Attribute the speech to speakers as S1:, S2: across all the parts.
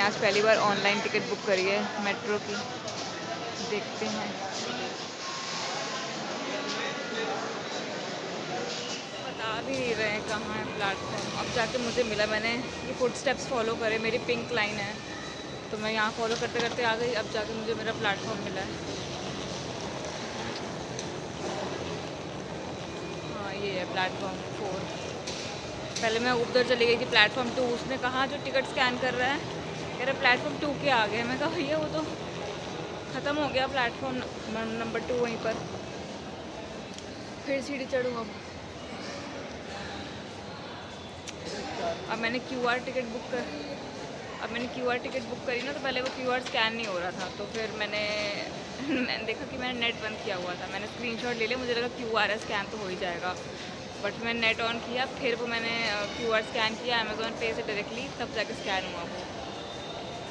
S1: आज पहली बार online ticket book करी है मेट्रो की। देखते हैं। बता भी नहीं रहे हैं कहाँ है प्लेटफॉर्म। अब जाके मुझे मिला, मैंने ये फुट स्टेप्स फॉलो करे, मेरी पिंक लाइन है तो मैं यहाँ फॉलो करते करते आ गई। अब जाके मुझे मेरा प्लेटफॉर्म मिला है। हाँ ये है प्लेटफॉर्म 4। पहले मैं उधर चली गई थी प्लेटफॉर्म 2। उसने कहा जो टिकट स्कैन कर रहा है, कह रहा प्लेटफॉर्म 2 के आ गए। मैं कहा भैया वो तो ख़त्म हो गया प्लेटफॉर्म नंबर 2 वहीं पर। फिर सीढ़ी चढ़ूँ अब मैंने क्यूआर टिकट बुक करी ना, तो पहले वो क्यूआर स्कैन नहीं हो रहा था। तो फिर मैंने देखा कि मैंने नेट बंद किया हुआ था। मैंने स्क्रीनशॉट ले लिया, मुझे लगा क्यूआर है, स्कैन तो हो ही जाएगा। बट मैंने नेट ऑन किया, फिर वो मैंने क्यूआर स्कैन किया अमेज़ॉन पे से डायरेक्टली, तब जाके स्कैन हुआ वो।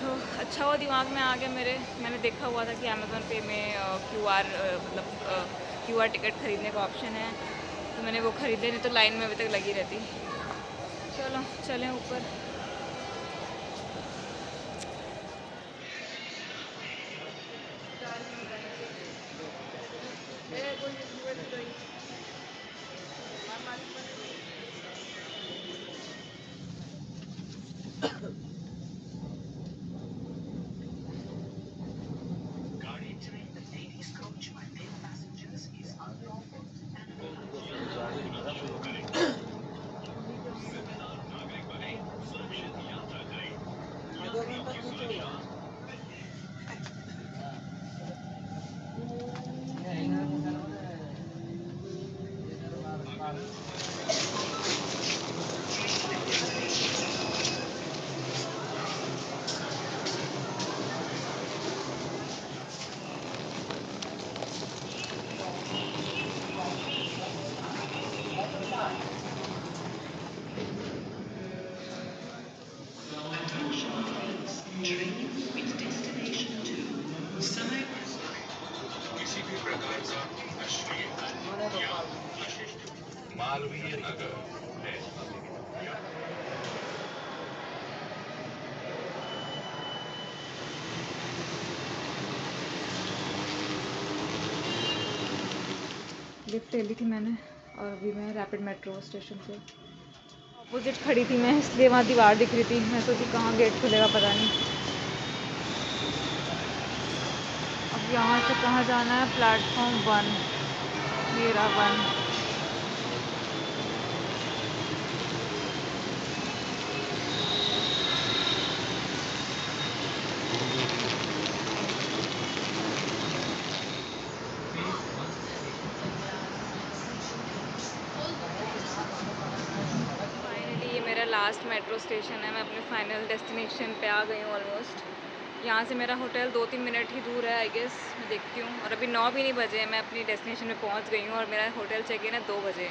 S1: तो अच्छा वो दिमाग में आ गया मेरे। मैंने देखा हुआ था कि अमेज़ॉन पे में क्यूआर टिकट ख़रीदने का ऑप्शन है, तो मैंने वो ख़रीदे, नहीं तो लाइन में अभी तक लगी रहती। चलो चलें ऊपर।
S2: मालवीय नगर है।
S1: लिफ्ट ले ली थी मैंने और अभी मैं रैपिड मेट्रो स्टेशन से अपोजिट खड़ी थी मैं, इसलिए वहाँ दीवार दिख रही थी। मैं सोची कहाँ गेट खुलेगा पता नहीं। अब यहाँ से कहाँ जाना है? प्लेटफॉर्म 1, मेरा 1। फाइनली ये मेरा लास्ट मेट्रो स्टेशन है। मैं अपने फाइनल डेस्टिनेशन पे आ गई हूँ ऑलमोस्ट। यहाँ से मेरा होटल 2-3 मिनट ही दूर है आई गेस। मैं देखती हूँ। और अभी 9 भी नहीं बजे, मैं अपनी डेस्टिनेशन में पहुँच गई हूँ और मेरा होटल चेक इन है 2 बजे।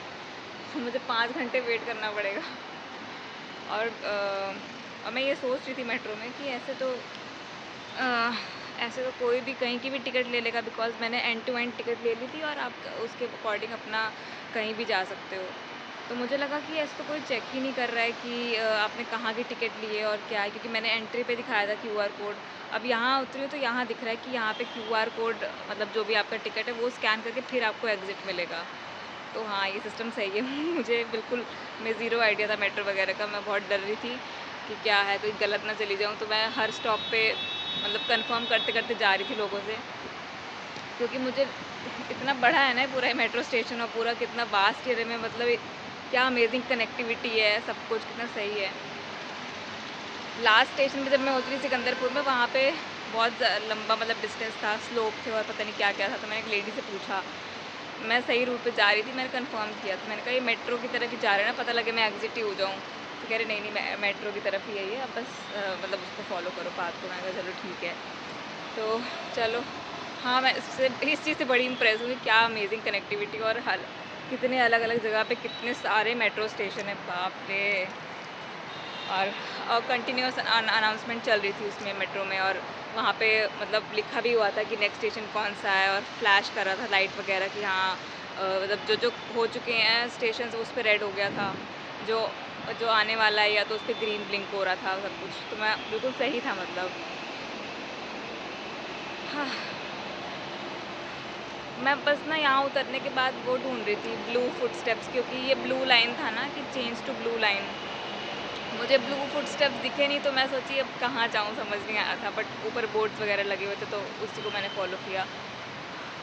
S1: मुझे 5 घंटे वेट करना पड़ेगा। और मैं ये सोच रही थी मेट्रो में कि ऐसे तो कोई भी कहीं की भी टिकट ले लेगा, बिकॉज़ मैंने एंड टू एंड टिकट ले ली थी और आप उसके अकॉर्डिंग अपना कहीं भी जा सकते हो। तो मुझे लगा कि ऐसे तो कोई चेक ही नहीं कर रहा है कि आपने कहाँ की टिकट ली है और क्या है, क्योंकि मैंने एंट्री पे दिखाया था क्यूआर कोड। अब यहाँ उतरी हूँ तो यहाँ दिख रहा है कि यहाँ पे क्यूआर कोड, मतलब जो भी आपका टिकट है वो स्कैन करके फिर आपको एग्ज़िट मिलेगा। तो हाँ, ये सिस्टम सही है। मुझे बिल्कुल, मैं ज़ीरो आइडिया था मेट्रो वगैरह का। मैं बहुत डर रही थी कि क्या है, कोई गलत ना चली जाऊँ। तो मैं हर स्टॉप पे मतलब कंफर्म करते करते जा रही थी लोगों से, क्योंकि मुझे इतना बड़ा है ना पूरा मेट्रो स्टेशन, और पूरा कितना वास्ट एरिया में, मतलब क्या अमेजिंग कनेक्टिविटी है, सब कुछ कितना सही है। लास्ट स्टेशन पे जब मैं उतरी सिकंदरपुर में, वहाँ पे बहुत लंबा मतलब डिस्टेंस था, स्लोप थे और पता नहीं क्या क्या था। तो मैंने एक लेडी से पूछा, मैं सही रूट पे जा रही थी, मैंने कंफर्म किया। तो मैंने कहा ये मेट्रो की तरफ ही जा रहे हैं ना, पता लगे मैं एग्जिट ही हो जाऊँ। तो कह रहे नहीं नहीं, मेट्रो की तरफ ही है ये, अब बस मतलब उसको फॉलो करो पाथ को। मैंने कहा चलो ठीक है। तो चलो, हाँ मैं इस चीज़ से बड़ी इम्प्रेस हूँ कि क्या अमेजिंग कनेक्टिविटी, और हर कितने अलग अलग जगह पे कितने सारे मेट्रो स्टेशन है, बाप रे। और कंटिन्यूस अनाउंसमेंट चल रही थी उसमें मेट्रो में, और वहाँ पे मतलब लिखा भी हुआ था कि नेक्स्ट स्टेशन कौन सा है, और फ्लैश कर रहा था लाइट वगैरह कि हाँ मतलब जो जो हो चुके हैं स्टेशन उस पर रेड हो गया था, जो जो आने वाला है या तो उस पर ग्रीन ब्लिंक हो रहा था सब कुछ, तो मैं बिल्कुल सही था मतलब। हाँ, मैं बस ना यहाँ उतरने के बाद वो ढूंढ रही थी ब्लू फुटस्टेप्स, क्योंकि ये ब्लू लाइन था ना कि चेंज टू ब्लू लाइन। मुझे ब्लू फुटस्टेप्स दिखे नहीं तो मैं सोची अब कहाँ जाऊँ, समझ नहीं आ रहा था, बट ऊपर बोर्ड्स वगैरह लगे हुए थे तो उसी को मैंने फॉलो किया।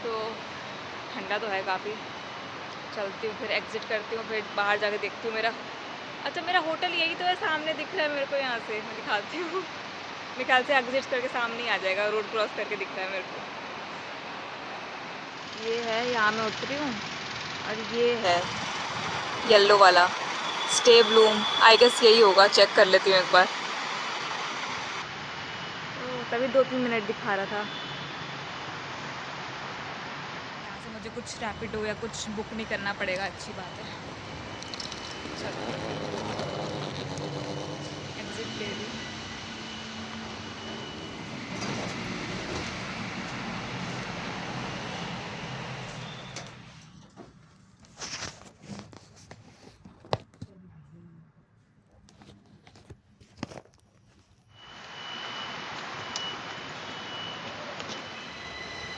S1: तो ठंडा तो है काफ़ी। चलती हूँ, फिर एग्ज़िट करती हूँ, फिर बाहर जाके देखती हूँ मेरा, अच्छा मेरा होटल यही तो है, सामने दिख रहा है मेरे को यहाँ से, मैं दिखाती हूँ। मेरे ख्याल से एग्ज़िट करके सामने ही आ जाएगा, रोड क्रॉस करके दिख रहा है मेरे को। ये है, यहाँ मैं उतरी हूँ और ये है येलो वाला स्टे ब्लूम, आई गेस यही होगा, चेक कर लेती हूँ एक बार। तभी 2-3 मिनट दिखा रहा था। यहाँ से मुझे कुछ रैपिडो या कुछ बुक नहीं करना पड़ेगा, अच्छी बात है। चलो एग्जिट ले ली।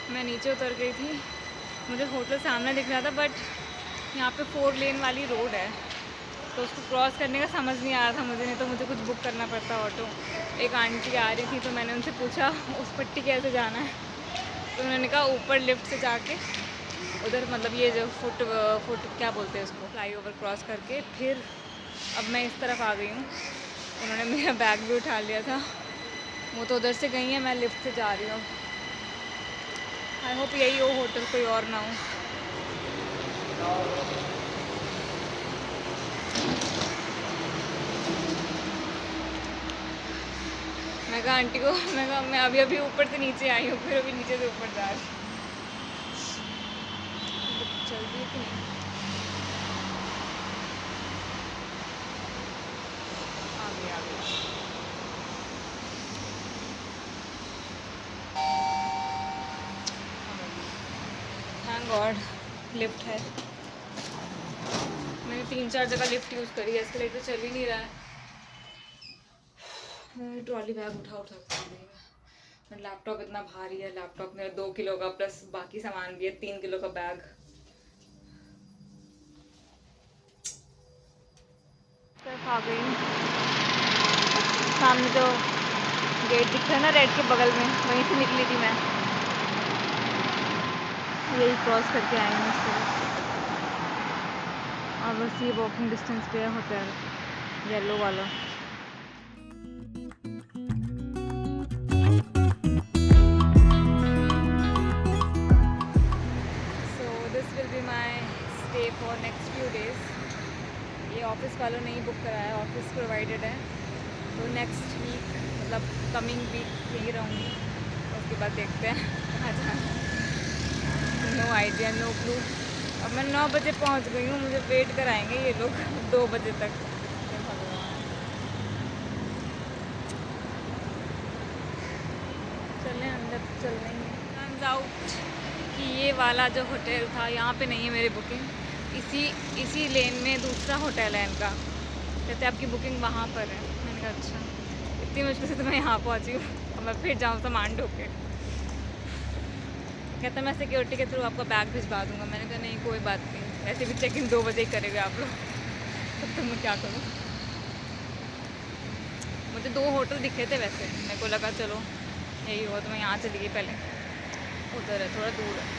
S1: मैं नीचे उतर गई थी, मुझे होटल सामने दिख रहा था, बट यहाँ पे 4 लेन वाली रोड है तो उसको क्रॉस करने का समझ नहीं आ रहा था मुझे, नहीं तो मुझे कुछ बुक करना पड़ता ऑटो। एक आंटी आ रही थी तो मैंने उनसे पूछा उस पट्टी कैसे जाना है, तो उन्होंने कहा ऊपर लिफ्ट से जाके उधर, मतलब ये जो फुट क्या बोलते हैं उसको, फ्लाईओवर क्रॉस करके फिर। अब मैं इस तरफ आ गई हूँ, उन्होंने मेरा बैग भी उठा लिया था, वो तो उधर से गई है, मैं लिफ्ट से जा रही हूँ। आई होप यही हो होटल, कोई और ना हो। मैं कहा आंटी को, मैं कहा मैं अभी अभी ऊपर से नीचे आई हूँ, फिर अभी नीचे से ऊपर जा रही हूँ। चल रही है कि नहीं? आ गई आ गई। थैंक गॉड लिफ्ट है। मैंने 3-4 जगह लिफ्ट यूज़ करी है, एस्केलेटर चल ही नहीं रहा है। ट्रॉली बैग उठा उठा कर मैं, लैपटॉप इतना भारी है, लैपटॉप मेरा 2 किलो का प्लस बाकी सामान भी है 3 किलो का बैग। सिर्फ आ गई हूँ, सामने जो गेट दिख रहा है ना रेड के बगल में, वहीं से निकली थी मैं, यही क्रॉस करके आई हूँ इस तरफ। और बस ये वॉकिंग डिस्टेंस पे है होटल येलो वाला। So this will be my stay for next few days. ये ऑफिस वालों ने ही बुक कराया है, ऑफिस प्रोवाइडेड है, तो नेक्स्ट वीक मतलब कमिंग वीक यहीं रहूँगी, उसके बाद देखते हैं कहाँ जाना। No idea, no clue. अब मैं 9 बजे पहुँच गई हूँ, मुझे वेट कराएंगे ये लोग 2 बजे तक। चलें अंदर, चल रही हैं। टर्न्स आउट कि ये वाला जो होटल था यहाँ पे नहीं है मेरी बुकिंग, इसी लेन में दूसरा होटल है इनका, कहते आपकी बुकिंग वहाँ पर है। मैंने कहा अच्छा, इतनी मुश्किल से तो मैं यहाँ पहुँची हूँ, और मैं फिर जाऊँ सामान ढो के। कहता मैं सिक्योरिटी के थ्रू आपका बैग भिजवा दूँगा। मैंने कहा नहीं कोई बात नहीं, ऐसे भी चेक इन 2 बजे ही करेंगे आप लोग, तब तो मैं क्या करूँ। मुझे 2 होटल दिखे थे वैसे, मेरे को लगा चलो यही हुआ, तो मैं यहाँ चली गई पहले, उधर है थोड़ा दूर है।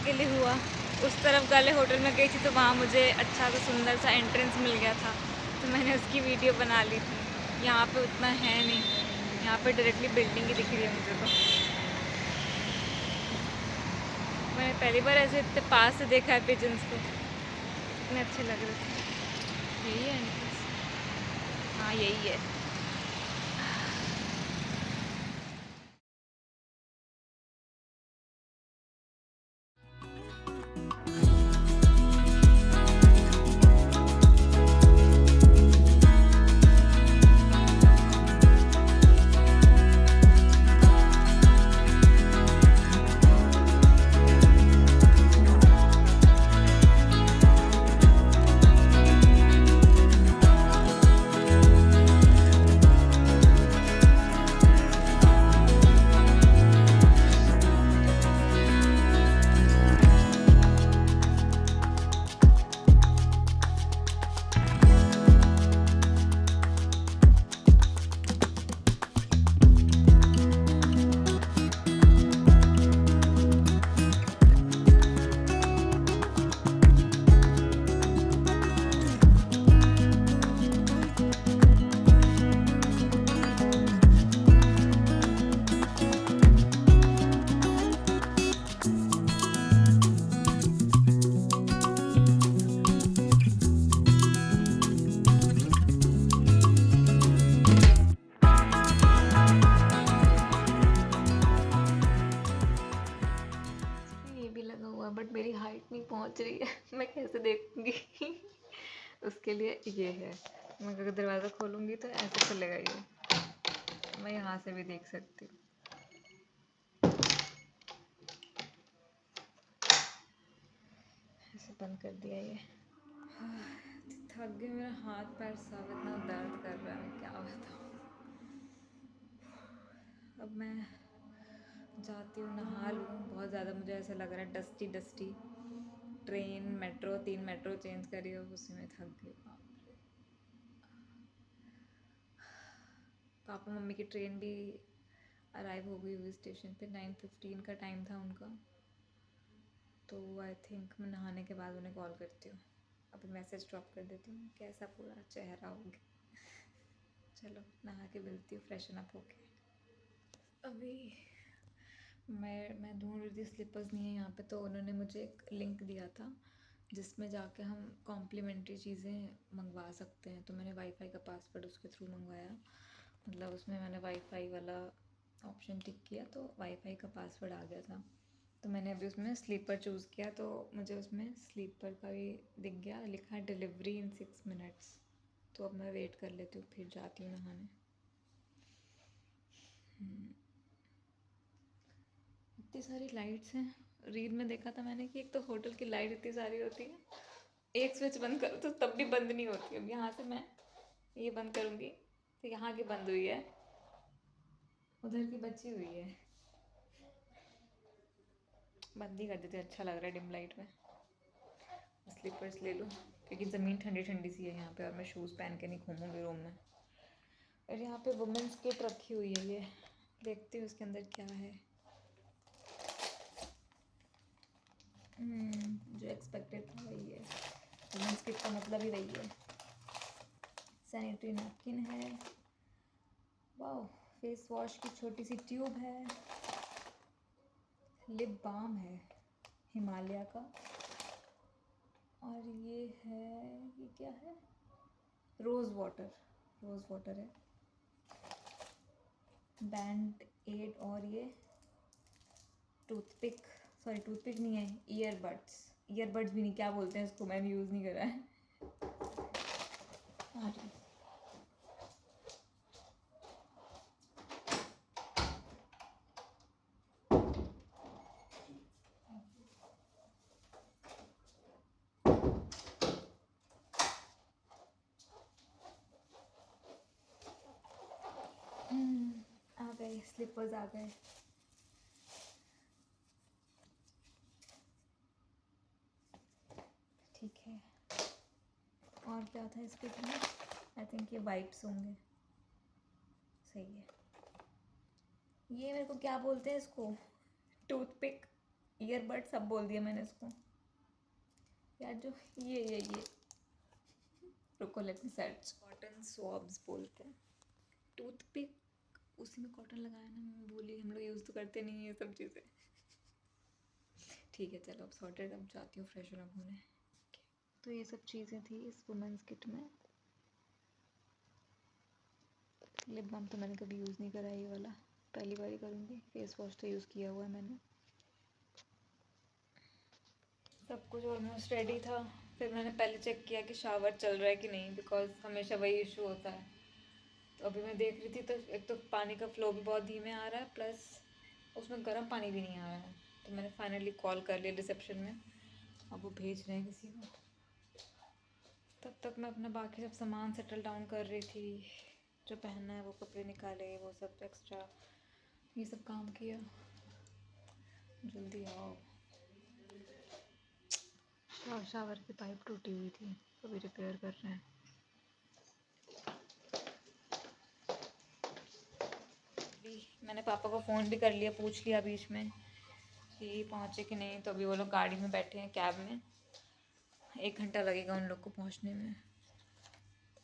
S1: के लिए हुआ, उस तरफ वाले होटल में गई थी तो वहाँ मुझे अच्छा सा सुंदर सा एंट्रेंस मिल गया था, तो मैंने उसकी वीडियो बना ली थी। यहाँ पे उतना है नहीं, यहाँ पे डायरेक्टली बिल्डिंग ही दिख रही है मुझे। तो मैंने पहली बार ऐसे इतने पास से देखा है पिजन्स को, इतने अच्छे लग रहे थे। यही है एंट्रेंस, हाँ यही है। ये भी लगा हुआ है बट मेरी हाइट नहीं पहुंच रही है, मैं कैसे देखूंगी। उसके लिए ये है, मैं अगर दरवाज़ा खोलूंगी तो ऐसे खुलेगा ये, मैं यहाँ से भी देख सकती हूँ। ऐसे बंद कर दिया ये। थक गई, मेरा हाथ पैर सब इतना दर्द कर रहा है, क्या बताऊँ। अब मैं जाती हूँ, नहा लूँ। बहुत ज़्यादा मुझे ऐसा लग रहा है dusty dusty. Train metro 3 metro change करी और उसी में थक गई। बाप रे। पापा मम्मी की ट्रेन भी अराइव हो गई हुई स्टेशन पे, 9:15 का टाइम था उनका। तो आई थिंक मैं नहाने के बाद उन्हें कॉल करती हूँ, अभी मैसेज ड्रॉप कर देती हूँ कैसा पूरा चेहरा हो गया। चलो नहा के मिलती हूँ फ्रेशन अप होके। अभी मैं ढूंढ रही थी, स्लीपर्स नहीं है यहाँ पे, तो उन्होंने मुझे एक लिंक दिया था जिसमें जाके हम कॉम्प्लीमेंट्री चीज़ें मंगवा सकते हैं। तो मैंने वाईफाई का पासवर्ड उसके थ्रू मंगवाया, मतलब उसमें मैंने वाईफाई वाला ऑप्शन टिक किया तो वाईफाई का पासवर्ड आ गया था। तो मैंने अभी उसमें स्लीपर चूज़ किया, तो मुझे उसमें स्लीपर का भी दिख गया, लिखा है डिलीवरी इन 6 मिनट्स। तो अब मैं वेट कर लेती हूँ, फिर जाती हूँ नहाने। इतनी सारी लाइट्स हैं। रील में देखा था मैंने कि एक तो होटल की लाइट इतनी सारी होती है, एक स्विच बंद करो तो तब भी बंद नहीं होती। अब यहाँ से मैं ये बंद करूँगी तो यहाँ की बंद हुई है, उधर की बची हुई है। बंद ही कर देते, अच्छा लग रहा है डिम लाइट में। स्लीपर्स ले लूँ क्योंकि ज़मीन ठंडी ठंडी सी है यहाँ पे, और मैं शूज़ पहन के नहीं घूमूंगी रूम में। और यहाँ पे वुमेंस किट रखी हुई है, ये देखती हूँ उसके अंदर क्या है। जो एक्सपेक्टेड था वही है, वुमेंस किट का मतलब ही वही है। सैनिटरी नैपकिन है, वाह, फेस वॉश की छोटी सी ट्यूब है, लिप बाम है हिमालय का, और ये है, ये क्या है, रोज़ वाटर है, बैंड एड, और ये टूथपिक, सॉरी टूथपिक नहीं है, ईयरबड्स भी नहीं, क्या बोलते हैं इसको, मैंने यूज़ नहीं करा है। आ गए स्लीपर्स, आ गए। ठीक है, और क्या था इसके में, आई थिंक ये वाइप्स होंगे, सही है। ये मेरे को क्या बोलते हैं इसको, टूथपिक, ईयरबड सब बोल दिया मैंने इसको। यार जो ये रुको लेट मी सर्च। कॉटन स्वॉब्स बोलते हैं, टूथपिक, उसी में कॉटन लगाया ना, मैं बोली हम लोग यूज़ तो करते नहीं ये सब चीज़ें। ठीक है चलो अब सॉर्टेड, अब जाती हूँ फ्रेशन अप होने। तो ये सब चीज़ें थी इस वुमेंस किट में। लिप बाम तो मैंने कभी यूज़ नहीं करा, ये वाला पहली बार ही करूँगी। फेस वॉश तो यूज़ किया हुआ है मैंने। सब कुछ ऑलमोस्ट रेडी था। फिर मैंने पहले चेक किया कि शावर चल रहा है कि नहीं, बिकॉज हमेशा वही इशू होता है। तो अभी मैं देख रही थी तो एक तो पानी का फ्लो भी बहुत धीमे आ रहा है, प्लस उसमें गर्म पानी भी नहीं आ रहा है। तो मैंने फाइनली कॉल कर लिया रिसेप्शन में, अब वो भेज रहे हैं किसी को। तब तक मैं अपना बाकी सब सामान सेटल डाउन कर रही थी, जो पहनना है वो कपड़े निकाले, वो सब एक्स्ट्रा ये सब काम किया। जल्दी आओ। शावर की पाइप टूटी हुई थी, अभी रिपेयर कर रहे हैं। मैंने पापा को फ़ोन भी कर लिया, पूछ लिया बीच में कि पहुँचे कि नहीं। तो अभी वो लोग गाड़ी में बैठे हैं, कैब में। 1 घंटा लगेगा उन लोग को पहुँचने में।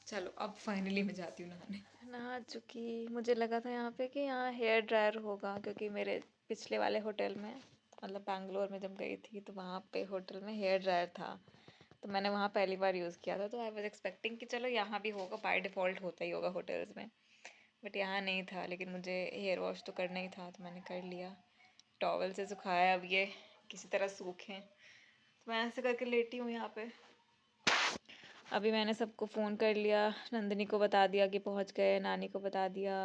S1: चलो अब फाइनली मैं जाती हूँ नहाने। नहा चुकी। मुझे लगा था यहाँ पे कि यहाँ हेयर ड्रायर होगा, क्योंकि मेरे पिछले वाले होटल में, मतलब बैंगलोर में जब गई थी तो वहाँ पे होटल में हेयर ड्रायर था। तो मैंने वहाँ पहली बार यूज़ किया था, तो आई वॉज एक्सपेक्टिंग कि चलो यहाँ भी होगा, बाय डिफ़ॉल्ट होता ही होगा होटल्स में। बट यहाँ नहीं था, लेकिन मुझे हेयर वॉश तो करना ही था तो मैंने कर लिया। टॉवल से सुखाया, अब ये किसी तरह सूखें। तो मैं ऐसे करके लेटी हूँ यहाँ पे। अभी मैंने सबको फ़ोन कर लिया, नंदिनी को बता दिया कि पहुँच गए, नानी को बता दिया,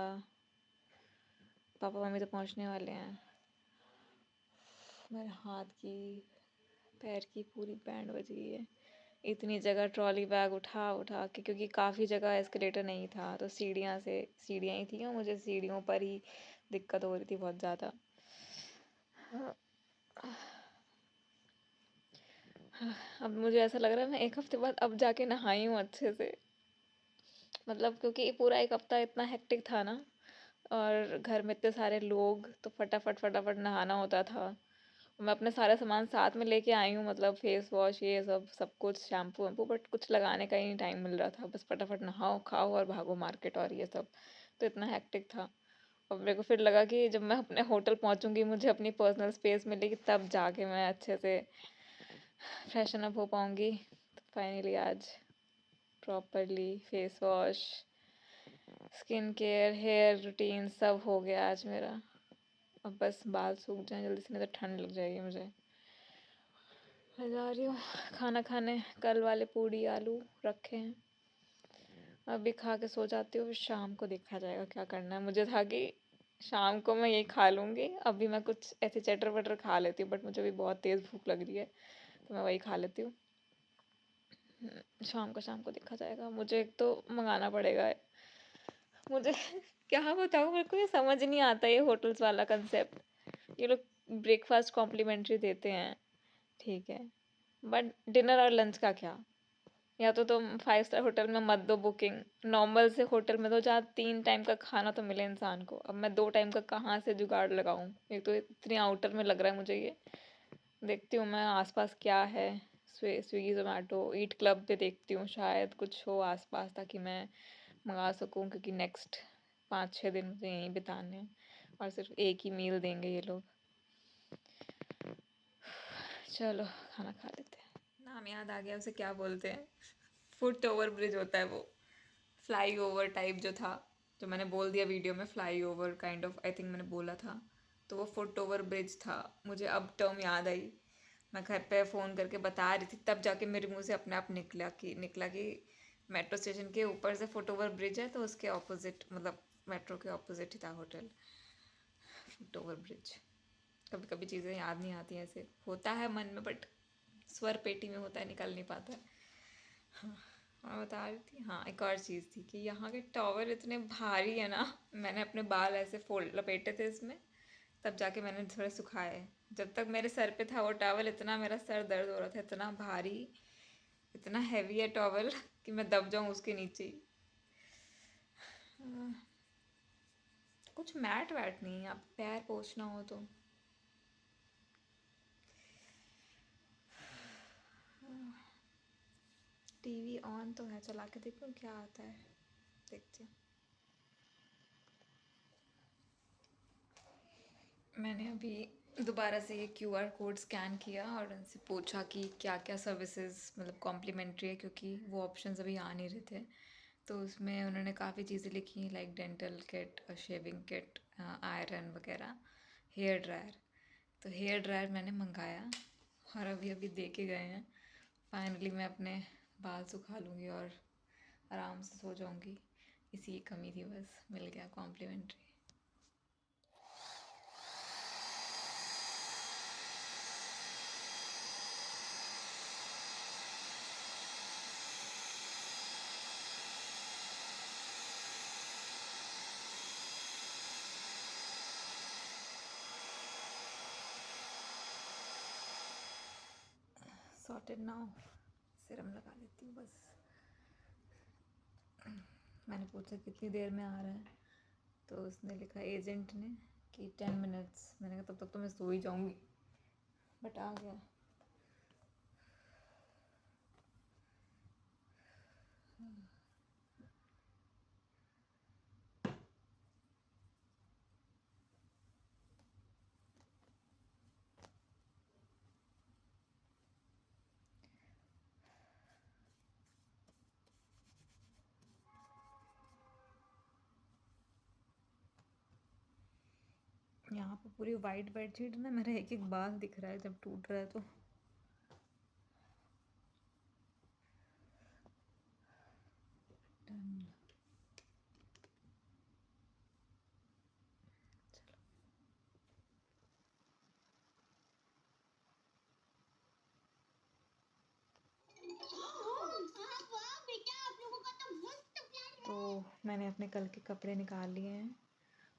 S1: पापा मम्मी तो पहुँचने वाले हैं। मेरे हाथ की पैर की पूरी बैंड बज गई है। इतनी जगह ट्रॉली बैग उठा उठा के, क्योंकि काफ़ी जगह एस्केलेटर नहीं था, तो सीढ़ियाँ ही थी और मुझे सीढ़ियों पर ही दिक्कत हो रही थी बहुत ज़्यादा। अब मुझे ऐसा लग रहा है मैं 1 हफ्ते बाद अब जाके नहाई हूँ अच्छे से। मतलब क्योंकि पूरा 1 हफ्ता इतना हेक्टिक था ना, और घर में इतने सारे लोग, तो फटाफट फटाफट नहाना होता था। मैं अपने सारे सामान साथ में लेके आई हूँ, मतलब फेस वॉश ये सब सब कुछ, शैम्पू वैम्पू, बट कुछ लगाने का ही नहीं टाइम मिल रहा था। बस फटाफट नहाओ, खाओ और भागो मार्केट और ये सब। तो इतना हेक्टिक था। और मेरे को फिर लगा कि जब मैं अपने होटल पहुँचूँगी, मुझे अपनी पर्सनल स्पेस मिलेगी, तब जाके मैं अच्छे से फ्रेशन अप हो पाऊँगी। तो फाइनली आज properly face wash, skin care, hair routine सब हो गया आज मेरा। अब बस बाल सूख जाएं जल्दी से, नहीं तो ठंड लग जाएगी मुझे। मैं जा रही हूँ खाना खाने। कल वाले पूड़ी आलू रखे हैं, अभी खा के सो जाती हूँ, फिर शाम को देखा जाएगा क्या करना है। मुझे था कि शाम को मैं यही खा लूँगी, अभी मैं कुछ ऐसे चटर वटर खा लेती हूँ, बट मुझे भी बहुत तेज़ भूख लग रही है, तो मैं वही खा लेती हूँ। शाम को देखा जाएगा। मुझे एक तो मंगाना पड़ेगा। मुझे क्या बताऊँ, मेरे को ये समझ नहीं आता ये होटल्स वाला कंसेप्ट। ये लोग ब्रेकफास्ट कॉम्प्लीमेंट्री देते हैं, ठीक है, बट डिनर और लंच का क्या? या तो तुम 5 स्टार होटल में मत दो बुकिंग, नॉर्मल से होटल में दो जहाँ 3 टाइम का खाना तो मिले इंसान को। अब मैं 2 टाइम का कहाँ से जुगाड़ लगाऊं? एक तो इतनी आउटर में लग रहा है मुझे ये। देखती हूँ मैं आसपास क्या है, स्विगी जोमेटो ईट क्लब पे देखती हूँ, शायद कुछ हो आसपास ताकि मैं मंगा सकूँ, क्योंकि नेक्स्ट 5-6 दिन मुझे यहीं बिताने हैं और सिर्फ एक ही मील देंगे ये लोग। चलो खाना खा लेते हैं। नाम याद आ गया, उसे क्या बोलते हैं, फुट ओवर ब्रिज होता है वो, फ्लाई ओवर टाइप जो था, जो मैंने बोल दिया वीडियो में, fly over kind of, I think मैंने बोला था, तो वो फुट ओवर ब्रिज था। मुझे अब टर्म याद आई, मैं घर पे फ़ोन करके बता रही थी, तब जाके मेरे मुंह से अपने आप निकला कि मेट्रो स्टेशन के ऊपर से फुट ओवर ब्रिज है, तो उसके ऑपोजिट, मतलब मेट्रो के ऑपोजिट ही था होटल। Foot over bridge. कभी कभी चीज़ें याद नहीं आती, ऐसे होता है मन में, बट स्वर पेटी में होता है, निकल नहीं पाता है। हाँ, मैं बता रही थी, हाँ एक और चीज़ थी कि यहाँ के टॉवल इतने भारी है ना, मैंने अपने बाल ऐसे फोल्ड लपेटे थे इसमें, तब जाके मैंने थोड़े सुखाए। जब तक मेरे सर पे था वो टॉवल, इतना मेरा सर दर्द हो रहा था, इतना भारी, इतना हैवी है टॉवल कि मैं दब जाऊँ उसके नीचे ही। कुछ मैट वैट नहीं है, आप पैर पोछना हो तो। टीवी ऑन तो है, चला के देखूँ क्या आता है, देखते हैं। मैंने अभी दोबारा से ये क्यूआर कोड स्कैन किया और उनसे पूछा कि क्या क्या सर्विसेज मतलब कॉम्प्लीमेंट्री है, क्योंकि वो ऑप्शंस अभी आ नहीं रहे थे। तो उसमें उन्होंने काफ़ी चीज़ें लिखी like dental kit, shaving kit, iron वगैरह, हेयर ड्रायर। तो हेयर ड्रायर मैंने मंगाया और अभी अभी दे के गए हैं। फाइनली मैं अपने बाल सुखा लूँगी और आराम से सो जाऊँगी। इसी की कमी थी, बस मिल गया कॉम्प्लीमेंट्री। सॉर्टेड नाउ, सिरम लगा लेती हूँ बस। मैंने पूछा कितनी देर में आ रहा है, तो उसने लिखा एजेंट ने कि 10 मिनट्स। मैंने कहा तब तक तो मैं सो ही जाऊँगी, बट आ गया। यहाँ पे पूरी वाइट बेडशीट ना, मेरा एक एक बाल दिख रहा है जब टूट रहा है तो। डन। चलो। तो मैंने अपने कल के कपड़े निकाल लिए हैं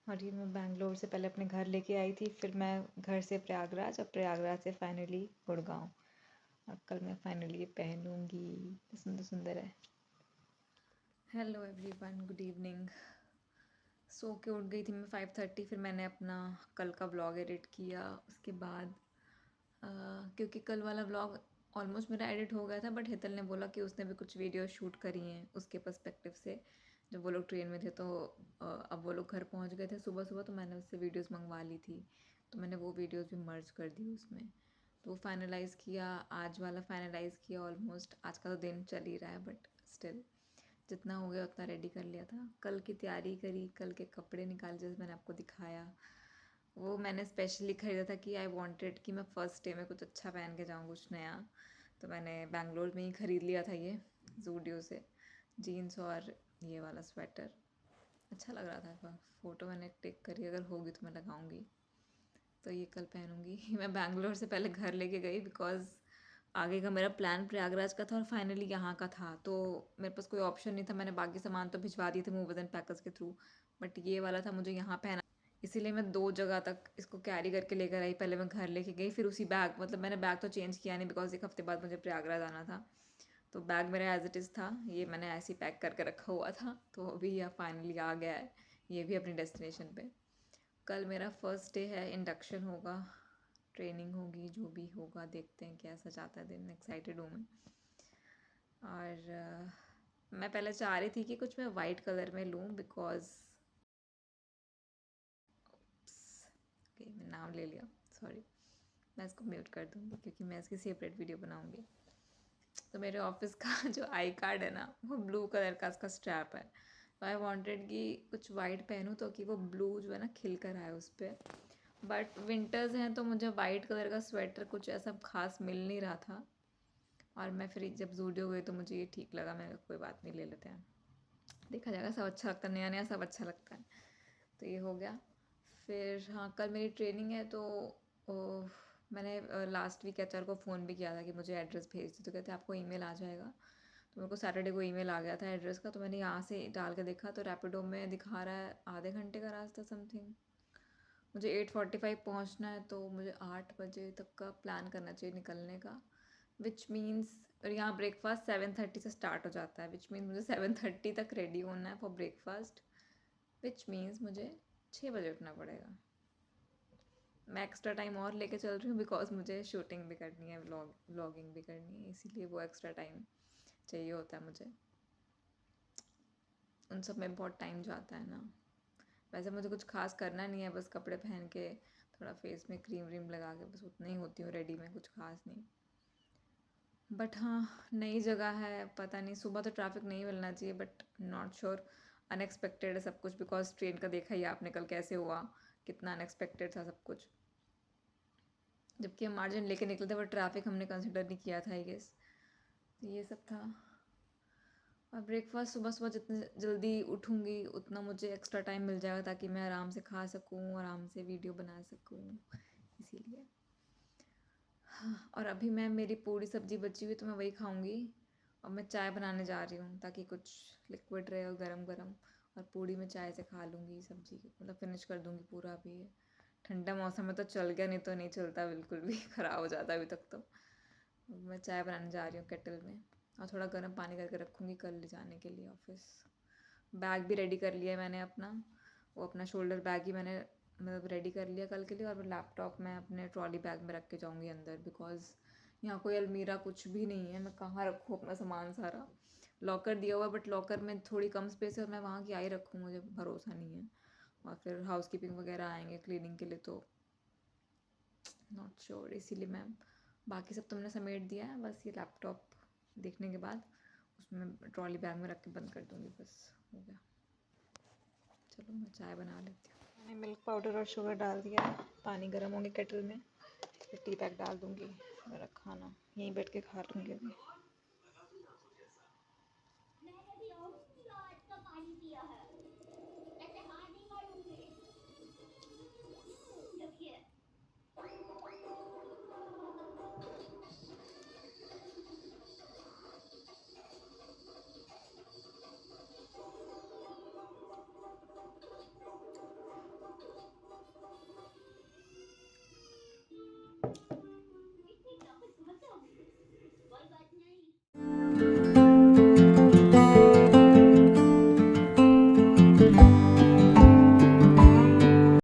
S1: और ये मैं बैंगलोर से पहले अपने घर लेके आई थी, फिर मैं घर से प्रयागराज और प्रयागराज से फाइनली गुड़गांव, और कल मैं फाइनली ये पहनूंगी। सुंदर सुंदर है। Hello everyone, good evening. सो के उठ गई थी मैं 5:30। फिर मैंने अपना कल का व्लॉग एडिट किया। उसके बाद क्योंकि कल वाला व्लॉग ऑलमोस्ट मेरा एडिट हो गया था, बट हितल ने बोला कि उसने भी कुछ वीडियो शूट करी हैं उसके पर्सपेक्टिव से, जब वो लोग ट्रेन में थे। तो अब वो लोग घर पहुंच गए थे सुबह सुबह, तो मैंने उससे वीडियोस मंगवा ली थी, तो मैंने वो वीडियोस भी मर्ज कर दी उसमें। तो वो फाइनलाइज़ किया, आज वाला फाइनलाइज़ किया। ऑलमोस्ट आज का तो दिन चल ही रहा है, बट स्टिल जितना हो गया उतना रेडी कर लिया था। कल की तैयारी करी, कल के कपड़े निकाले जैसे मैंने आपको दिखाया। वो मैंने स्पेशली ख़रीदा था कि आई वांटेड कि मैं फ़र्स्ट डे में कुछ अच्छा पहन के जाऊँ, कुछ नया। तो मैंने बैंगलोर में ही ख़रीद लिया था ये ज़ूडियो से, जीन्स और ये वाला स्वेटर। अच्छा लग रहा था। फ़ोटो मैंने टिक करी, अगर होगी तो मैं लगाऊंगी। तो ये कल पहनूंगी। मैं बैंगलोर से पहले घर लेके गई बिकॉज़ आगे का मेरा प्लान प्रयागराज का था और फाइनली यहाँ का था, तो मेरे पास कोई ऑप्शन नहीं था। मैंने बाकी सामान तो भिजवा दिए थे मूव वजन पैकेज के थ्रू, बट ये वाला था मुझे यहाँ पहना, इसीलिए मैं 2 जगह तक इसको कैरी करके लेकर आई। पहले मैं घर लेके गई, फिर उसी बैग, मतलब मैंने बैग तो चेंज किया नहीं बिकॉज़ 1 हफ़्ते बाद मुझे प्रयागराज आना था। तो बैग मेरा एज़ इट इज़ था, ये मैंने ऐसे ही पैक करके रखा हुआ था। तो अभी यह फाइनली आ गया है, ये भी अपनी डेस्टिनेशन पे। कल मेरा फर्स्ट डे है, इंडक्शन होगा, ट्रेनिंग होगी, जो भी होगा देखते हैं कैसा जाता है दिन। एक्साइटेड हूँ मैं। और मैं पहले चाह रही थी कि कुछ मैं वाइट कलर में लूँ बिकॉज़ ओके, मैं नाम ले लिया, सॉरी। मैं इसको म्यूट कर दूँगी क्योंकि मैं इसकी सेपरेट वीडियो बनाऊँगी। तो मेरे ऑफिस का जो आई कार्ड है ना, वो ब्लू कलर का इसका स्ट्रैप है। तो आई वांटेड कि कुछ वाइट पहनूँ तो कि वो ब्लू जो है ना खिल कर आए उस पर। बट विंटर्स हैं तो मुझे वाइट कलर का स्वेटर कुछ ऐसा खास मिल नहीं रहा था, और मैं फिर जब ज़ूडियो गई तो मुझे ये ठीक लगा। मैंने कहा कोई बात नहीं, ले लेते हैं, देखा जाएगा। सब अच्छा लगता है, नया नया सब अच्छा लगता है। तो ये हो गया। फिर हाँ, कल मेरी ट्रेनिंग है तो ओ, मैंने लास्ट वीक एचआर को फ़ोन भी किया था कि मुझे एड्रेस भेज दो, तो कहते आपको ईमेल आ जाएगा। तो मेरे को सैटरडे को ईमेल आ गया था एड्रेस का, तो मैंने यहाँ से डाल के देखा तो रैपिडो में दिखा रहा है आधे घंटे का रास्ता समथिंग। मुझे 8:45 पहुँचना है, तो मुझे 8 बजे तक का प्लान करना चाहिए निकलने का, विच मीन्स, और यहाँ ब्रेकफास्ट 7:30 से स्टार्ट हो जाता है, विच मीन्स मुझे 7:30 तक रेडी होना है फॉर ब्रेकफास्ट, विच मीन्स मुझे 6 बजे उठना पड़ेगा। मैं एक्स्ट्रा टाइम और लेके चल रही हूँ बिकॉज मुझे शूटिंग भी करनी है, व्लॉगिंग भी करनी है, इसीलिए वो एक्स्ट्रा टाइम चाहिए होता है मुझे, उन सब में बहुत टाइम जाता है ना। वैसे मुझे कुछ खास करना नहीं है, बस कपड़े पहन के थोड़ा फेस में क्रीम व्रीम लगा के बस उतना ही होती हूँ रेडी में, कुछ खास नहीं। बट हाँ, नई जगह है, पता नहीं, सुबह तो ट्रैफिक नहीं मिलना चाहिए, बट नॉट श्योर। अनएक्सपेक्टेड है सब कुछ, बिकॉज ट्रेन का देखा ही आपने कल कैसे हुआ, कितना अनएक्सपेक्टेड था सब कुछ। जबकि हम मार्जिन लेके निकले थे, बट ट्रैफिक हमने कंसिडर नहीं किया था आई गेस। तो ये सब था। और ब्रेकफास्ट सुबह सुबह जितने जल्दी उठूँगी उतना मुझे एक्स्ट्रा टाइम मिल जाएगा, ताकि मैं आराम से खा सकूँ, आराम से वीडियो बना सकूँ, इसीलिए। हाँ, और अभी मैं, मेरी पूरी सब्जी बची हुई तो मैं वही खाऊंगी। और मैं चाय बनाने जा रही हूँ ताकि कुछ लिक्विड रहे और गरम गरम, और पूड़ी में चाय से खा लूँगी सब्जी, मतलब फिनिश कर दूँगी पूरा। अभी ये ठंडा मौसम में तो चल गया, नहीं तो नहीं चलता बिल्कुल भी, ख़राब हो जाता अभी तक तो। मैं चाय बनाने जा रही हूँ केटल में, और थोड़ा गर्म पानी करके रखूँगी कल ले जाने के लिए ऑफिस। बैग भी रेडी कर लिया है मैंने अपना, वो अपना शोल्डर बैग ही मैंने मतलब रेडी कर लिया कल के लिए। और लैपटॉप मैं अपने ट्रॉली बैग में रख के जाऊँगी अंदर, बिकॉज़ यहाँ कोई अलमीरा कुछ भी नहीं है, मैं कहाँ रखूँ अपना सामान सारा। लॉकर दिया हुआ है, बट लॉकर में थोड़ी कम स्पेस है, और मैं वहाँ क्या ही रखूँ, मुझे भरोसा नहीं है। और फिर हाउस कीपिंग वगैरह आएंगे क्लीनिंग के लिए, तो नॉट श्योर, इसीलिए मैं बाकी सब तो मैंने समेट दिया है, बस ये लैपटॉप देखने के बाद उसमें ट्रॉली बैग में रख के बंद कर दूँगी, बस हो गया। चलो मैं चाय बना लेती हूँ। मैंने मिल्क पाउडर और शुगर डाल दिया है, पानी गर्म होंगे केटल में, फिर टी बैग डाल दूँगी, मेरा खाना यहीं बैठ के खा लूँगी अभी।